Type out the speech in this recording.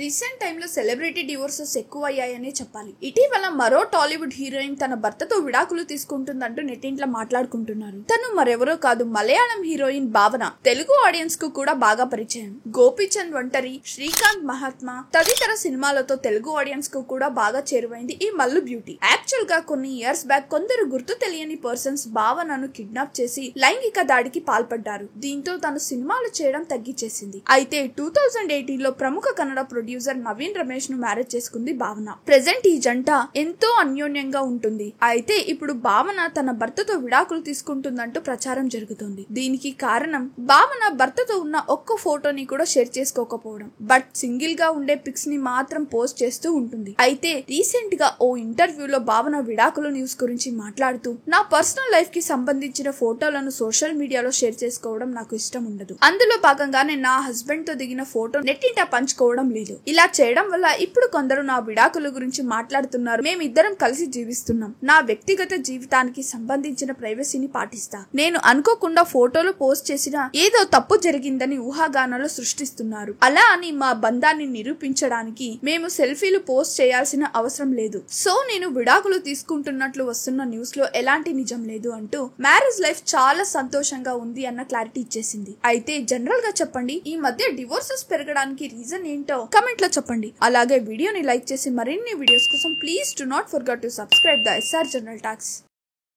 Recent టైంలో celebrity divorces ఎక్కువ అయ్యాయనే చెప్పాలి. ఇటీవల మరో టాలీవుడ్ హీరోయిన్ తన భర్తతో విడాకులు తీసుకుంటుందంటూ నెట్టింట్లో మాట్లాడుకుంటున్నారు. తను మరెవరో కాదు, మలయాళం హీరోయిన్ భావన. తెలుగు ఆడియన్స్ కు కూడా బాగా పరిచయం. గోపీచంద్ ఒంటరి, శ్రీకాంత్ మహాత్మా తదితర సినిమాలతో తెలుగు ఆడియన్స్ కు కూడా బాగా చేరువైంది ఈ మల్లు బ్యూటీ. యాక్చువల్ గా కొన్ని ఇయర్స్ బ్యాక్ కొందరు గుర్తు తెలియని పర్సన్స్ భావనను కిడ్నాప్ చేసి లైంగిక దాడికి పాల్పడ్డారు. దీంతో తను సినిమాలు చేయడం తగ్గించేసింది. అయితే 2018 లో ప్రముఖ కన్నడ ప్రొడ్యూసర్ నవీన్ రమేష్ ను మ్యారేజ్ చేసుకుంది భావన. ప్రెజెంట్ ఈ జంట ఎంతో అన్యోన్యంగా ఉంటుంది. అయితే ఇప్పుడు భావన తన భర్తతో విడాకులు తీసుకుంటుందంటూ ప్రచారం జరుగుతుంది. దీనికి కారణం భావన భర్తతో ఉన్న ఒక్క ఫోటోని కూడా షేర్ చేసుకోకపోవడం, బట్ సింగిల్ గా ఉండే పిక్స్ ని మాత్రం పోస్ట్ చేస్తూ ఉంటుంది. అయితే రీసెంట్ గా ఓ ఇంటర్వ్యూలో భావన విడాకుల న్యూస్ గురించి మాట్లాడుతూ, నా పర్సనల్ లైఫ్ కి సంబంధించిన ఫోటోలను సోషల్ మీడియాలో షేర్ చేసుకోవడం నాకు ఇష్టం ఉండదు. అందులో భాగంగానే నా హస్బెండ్ తో దిగిన ఫోటో నెట్టింట పంచుకోవడం లేదు. ఇలా చేయడం వల్ల ఇప్పుడు కొందరు నా విడాకుల గురించి మాట్లాడుతున్నారు. మేమిద్దరం కలిసి జీవిస్తున్నాం. నా వ్యక్తిగత జీవితానికి సంబంధించిన ప్రైవసీని పాటిస్తా. నేను అనుకోకుండా ఫోటోలు పోస్ట్ చేసినా ఏదో తప్పు జరిగిందని ఊహాగానాలు సృష్టిస్తున్నారు. అలా అని మా బంధాన్ని నిరూపించడానికి మేము సెల్ఫీలు పోస్ట్ చేయాల్సిన అవసరం లేదు. సో నేను విడాకులు తీసుకుంటున్నట్లు వస్తున్న న్యూస్ లో ఎలాంటి నిజం లేదు అంటూ మ్యారేజ్ లైఫ్ చాలా సంతోషంగా ఉంది అన్న క్లారిటీ ఇచ్చేసింది. అయితే జనరల్ గా చెప్పండి, ఈ మధ్య డివోర్సెస్ పెరగడానికి రీజన్ ఏంటో కమెంట్ లో చెప్పండి. అలాగే వీడియోని లైక్ చేసి మరిన్ని వీడియోస్ కోసం please do not forget to subscribe the SR general talks.